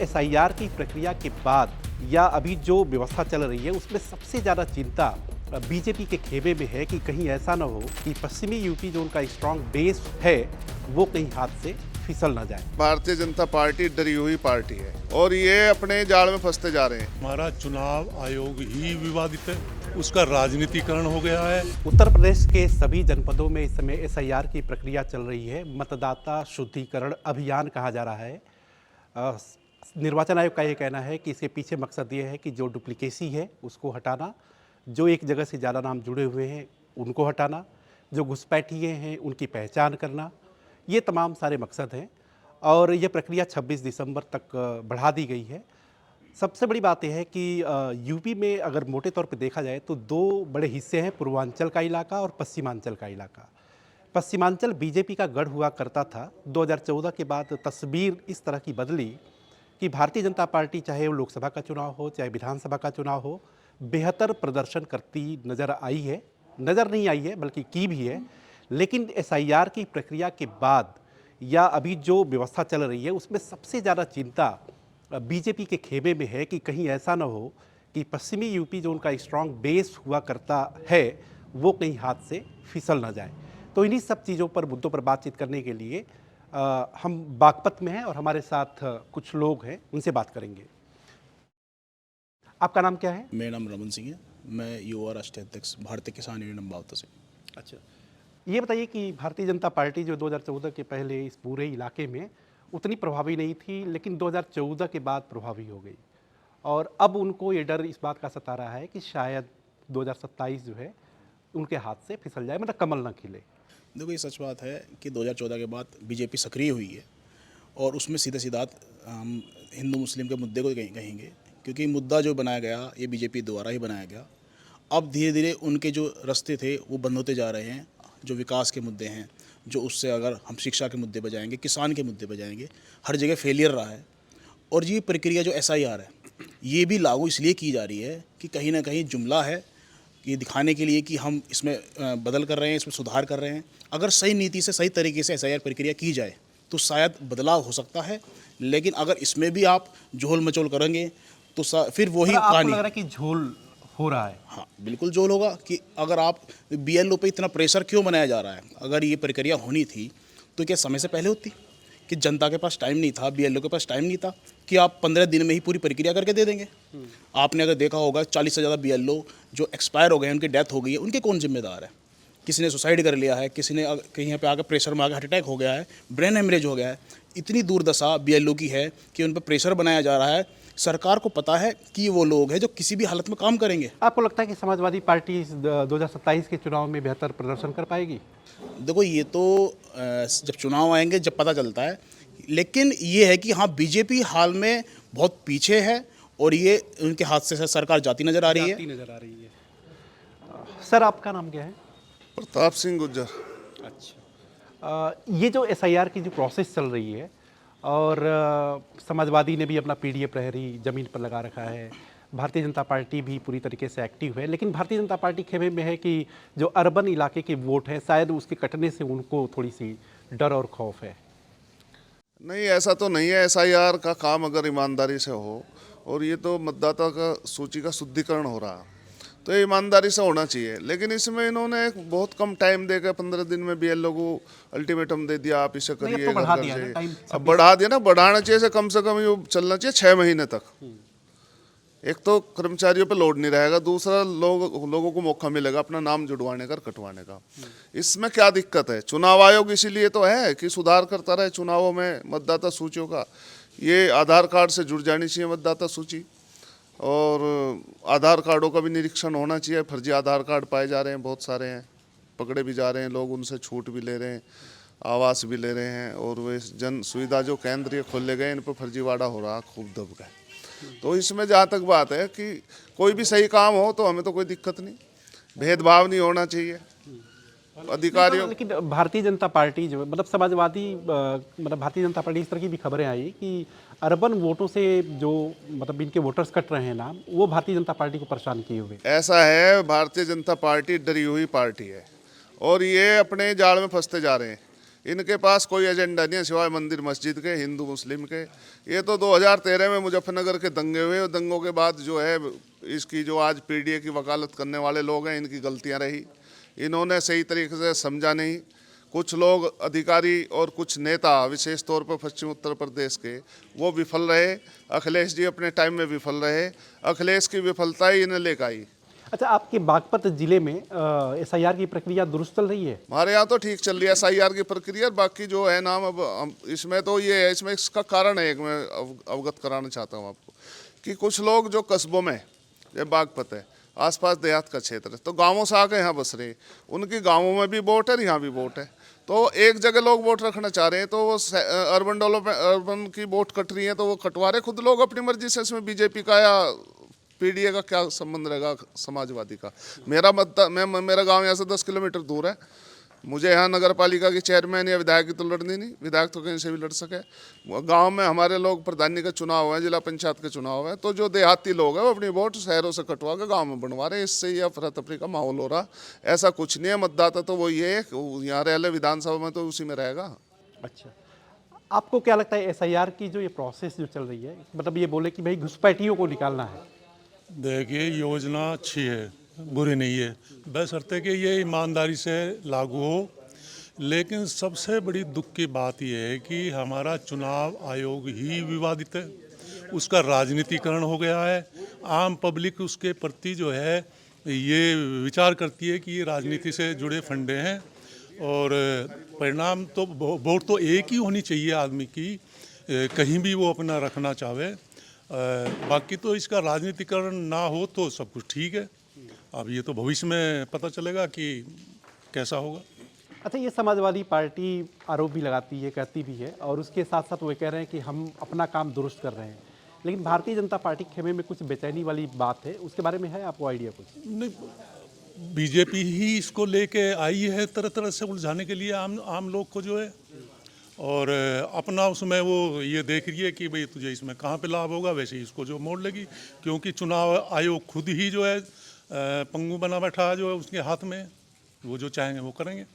SIR की प्रक्रिया के बाद या अभी जो व्यवस्था चल रही है उसमें सबसे ज़्यादा चिंता बीजेपी के खेमे में है कि कहीं ऐसा ना हो कि पश्चिमी यूपी जो उनका स्ट्रांग बेस है वो कहीं हाथ से फिसल ना जाए। भारतीय जनता पार्टी डरी हुई पार्टी है और ये अपने जाल में फंसते जा रहे हैं। हमारा चुनाव आयोग ही विवादित है, उसका राजनीतिकरण हो गया है। उत्तर प्रदेश के सभी जनपदों में इस समय एसआईआर की प्रक्रिया चल रही है। मतदाता शुद्धिकरण अभियान कहा जा रहा है। निर्वाचन आयोग का ये कहना है कि इसके पीछे मकसद ये है कि जो डुप्लीकेसी है उसको हटाना, जो एक जगह से ज़्यादा नाम जुड़े हुए हैं उनको हटाना, जो घुसपैठिए हैं उनकी पहचान करना, ये तमाम सारे मकसद हैं और ये प्रक्रिया 26 दिसंबर तक बढ़ा दी गई है। सबसे बड़ी बात यह है कि यूपी में अगर मोटे तौर पे देखा जाए तो दो बड़े हिस्से हैं, पूर्वांचल का इलाका और पश्चिमांचल का इलाका। पश्चिमांचल बीजेपी का गढ़ हुआ करता था। 2014 के बाद तस्वीर इस तरह की बदली कि भारतीय जनता पार्टी चाहे वो लोकसभा का चुनाव हो चाहे विधानसभा का चुनाव हो, बेहतर प्रदर्शन करती नज़र आई है। नज़र नहीं आई है बल्कि की भी है। लेकिन एसआईआर की प्रक्रिया के बाद या अभी जो व्यवस्था चल रही है उसमें सबसे ज़्यादा चिंता बीजेपी के खेमे में है कि कहीं ऐसा ना हो कि पश्चिमी यूपी जो उनका स्ट्रांग बेस हुआ करता है वो कहीं हाथ से फिसल ना जाए। तो इन्हीं सब चीज़ों पर, मुद्दों पर बातचीत करने के लिए हम बागपत में हैं और हमारे साथ कुछ लोग हैं, उनसे बात करेंगे। आपका नाम क्या है? मेरा नाम रमन सिंह है। मैं युवा राष्ट्रीय अध्यक्ष भारतीय किसान यूनियन अम्बावता से। अच्छा, ये बताइए कि भारतीय जनता पार्टी जो 2014 के पहले इस पूरे इलाके में उतनी प्रभावी नहीं थी, लेकिन 2014 के बाद प्रभावी हो गई और अब उनको ये डर इस बात का सता रहा है कि शायद 2027 जो है उनके हाथ से फिसल जाए, मतलब कमल ना खिले। देखो, ये सच बात है कि 2014 के बाद बीजेपी सक्रिय हुई है और उसमें सीधे सीधा हम हिंदू मुस्लिम के मुद्दे को कहेंगे, क्योंकि मुद्दा जो बनाया गया ये बीजेपी द्वारा ही बनाया गया। अब धीरे धीरे उनके जो रास्ते थे वो बंद होते जा रहे हैं। जो विकास के मुद्दे हैं, जो उससे अगर हम शिक्षा के मुद्दे पर जाएंगे, किसान के मुद्दे पर जाएंगे, हर जगह फेलियर रहा है। और ये प्रक्रिया जो एसआईआर है ये भी लागू इसलिए की जा रही है कि कहीं ना कहीं जुमला है, ये दिखाने के लिए कि हम इसमें बदल कर रहे हैं, इसमें सुधार कर रहे हैं। अगर सही नीति से, सही तरीके से एसआईआर प्रक्रिया की जाए तो शायद बदलाव हो सकता है, लेकिन अगर इसमें भी आप झोल मचोल करेंगे तो फिर वही कहानी। लग रहा है कि झोल हो रहा है? हाँ, बिल्कुल झोल होगा। कि अगर आप बीएलओ पे इतना प्रेशर क्यों बनाया जा रहा है? अगर ये प्रक्रिया होनी थी तो क्या समय से पहले होती? कि जनता के पास टाइम नहीं था, बीएलओ के पास टाइम नहीं था कि आप 15 दिन में ही पूरी प्रक्रिया करके दे देंगे? आपने अगर देखा होगा 40 से ज़्यादा बीएलओ जो एक्सपायर हो गए हैं, उनकी डेथ हो गई है, उनके कौन जिम्मेदार है? किसी ने सुसाइड कर लिया है, किसी ने कहीं पे आकर प्रेशर में आकर हार्ट अटैक हो गया है, ब्रेन हेमरेज हो गया है। इतनी दुर्दशा बीएलओ की है कि उन पर प्रेशर बनाया जा रहा है। सरकार को पता है कि वो लोग हैं जो किसी भी हालत में काम करेंगे। आपको लगता है कि समाजवादी पार्टी 2027 के चुनाव में बेहतर प्रदर्शन कर पाएगी? देखो, ये तो जब चुनाव आएंगे जब पता चलता है, लेकिन ये है कि हाँ, बीजेपी हाल में बहुत पीछे है और ये उनके हाथ से सरकार जाती नजर आ रही है। सर, आपका नाम क्या है? प्रताप सिंह गुज्जर। अच्छा, ये जो एसआईआर की जो प्रोसेस चल रही है और समाजवादी ने भी अपना पीडीए प्रहरी ज़मीन पर लगा रखा है, भारतीय जनता पार्टी भी पूरी तरीके से एक्टिव है, लेकिन भारतीय जनता पार्टी खेमे में है कि जो अर्बन इलाके के वोट हैं शायद उसके कटने से उनको थोड़ी सी डर और खौफ है। नहीं, ऐसा तो नहीं है। एसआईआर का काम अगर ईमानदारी से हो, और ये तो मतदाता का सूची का शुद्धिकरण हो रहा, तो ये ईमानदारी से होना चाहिए। लेकिन इसमें इन्होंने एक बहुत कम टाइम देकर 15 दिन में बीएलओ को अल्टीमेटम दे दिया, आप इसे करिए। अब बढ़ा दिया ना, बढ़ाना चाहिए। कम से कम ये चलना चाहिए 6 महीने तक। एक तो कर्मचारियों पे लोड नहीं रहेगा, दूसरा लोगों को मौका मिलेगा अपना नाम जुड़वाने का, कटवाने का। इसमें क्या दिक्कत है? चुनाव आयोग इसीलिए तो है कि सुधार करता रहे चुनावों में मतदाता सूचियों का। ये आधार कार्ड से जुड़ जानी चाहिए मतदाता सूची, और आधार कार्डों का भी निरीक्षण होना चाहिए। फर्जी आधार कार्ड पाए जा रहे हैं, बहुत सारे हैं, पकड़े भी जा रहे हैं लोग, उनसे छूट भी ले रहे हैं, आवास भी ले रहे हैं। और वे जन सुविधा जो केंद्र ये खोले गए, इन पर फर्जीवाड़ा हो रहा, खूब दब गए। तो इसमें जहाँ तक बात है कि कोई भी सही काम हो तो हमें तो कोई दिक्कत नहीं, भेदभाव नहीं होना चाहिए अधिकारियों। लेकिन भारतीय जनता पार्टी जो मतलब समाजवादी मतलब भारतीय जनता पार्टी, इस तरह की भी खबरें आई कि अर्बन वोटों से जो मतलब इनके वोटर्स कट रहे हैं नाम, वो भारतीय जनता पार्टी को परेशान किए हुए। ऐसा है, भारतीय जनता पार्टी डरी हुई पार्टी है और ये अपने जाल में फंसते जा रहे हैं। इनके पास कोई एजेंडा नहीं है सिवाय मंदिर मस्जिद के, हिंदू मुस्लिम के। ये तो 2013 में मुजफ्फरनगर के दंगे हुए, दंगों के बाद जो है इसकी जो आज पीडीए की वकालत करने वाले लोग हैं, इनकी गलतियां रही, इन्होंने सही तरीके से समझा नहीं। कुछ लोग अधिकारी और कुछ नेता विशेष तौर पर पश्चिम उत्तर प्रदेश के वो विफल रहे। अखिलेश जी अपने टाइम में विफल रहे, अखिलेश की विफलता ही इन्हें लेकर आई। अच्छा, आपके बागपत जिले में एसआईआर की प्रक्रिया दुरुस्त चल रही है? हमारे यहाँ तो ठीक चल रही है एसआईआर की प्रक्रिया। बाकी जो है नाम अब इसमें तो ये है, इसमें इसका कारण है एक मैं अवगत कराना चाहता हूँ आपको कि कुछ लोग जो कस्बों में, ये बागपत है, आसपास देहात का क्षेत्र है, तो गांवों से आके यहाँ बस रहे, उनकी गांवों में भी वोट है, यहाँ भी वोट है, तो एक जगह लोग वोट रखना चाह रहे हैं, तो वो अर्बन डेवलपमेंट, अर्बन की वोट कट रही है तो वो कटवा रहे खुद लोग अपनी मर्जी से। इसमें बीजेपी का या पीडीए का क्या संबंध रहेगा समाजवादी का? मेरा गांव यहाँ से 10 किलोमीटर दूर है, मुझे यहाँ नगर पालिका की चेयरमैन या विधायक की तो लड़नी नहीं, विधायक तो कहीं से भी लड़ सके। गांव में हमारे लोग प्रधानी का चुनाव है, जिला पंचायत का चुनाव है, तो जो देहाती लोग हैं वो अपनी वोट शहरों से कटवा के गाँव में बनवा रहे हैं। इससे ये अफरा तफरी का माहौल हो रहा, ऐसा कुछ नहीं है। मतदाता तो वही है, यहाँ रह ले विधानसभा में तो उसी में रहेगा। अच्छा, आपको क्या लगता है एसआईआर की जो ये प्रोसेस जो चल रही है, मतलब ये बोले कि भाई घुसपैठियों को निकालना है? देखिए, योजना अच्छी है, बुरी नहीं है, बशर्ते कि ये ईमानदारी से लागू हो। लेकिन सबसे बड़ी दुख की बात यह है कि हमारा चुनाव आयोग ही विवादित है, उसका राजनीतिकरण हो गया है। आम पब्लिक उसके प्रति जो है ये विचार करती है कि ये राजनीति से जुड़े फंडे हैं, और परिणाम तो वोट तो एक ही होनी चाहिए आदमी की, कहीं भी वो अपना रखना चाहे। बाकी तो इसका राजनीतिकरण ना हो तो सब कुछ ठीक है। अब ये तो भविष्य में पता चलेगा कि कैसा होगा। अच्छा, ये समाजवादी पार्टी आरोप भी लगाती है, कहती भी है, और उसके साथ साथ वो कह रहे हैं कि हम अपना काम दुरुस्त कर रहे हैं, लेकिन भारतीय जनता पार्टी के खेमे में कुछ बेचैनी वाली बात है, उसके बारे में है आपको आइडिया कुछ? नहीं, बीजेपी ही इसको लेके आई है तरह तरह से उलझाने के लिए आम लोग को जो है, और अपना उसमें वो ये देख रही है कि भाई तुझे इसमें कहाँ पे लाभ होगा, वैसे ही इसको जो मोड़ लेगी। क्योंकि चुनाव आयोग खुद ही जो है पंगु बना बैठा है, जो है उसके हाथ में, वो जो चाहेंगे वो करेंगे।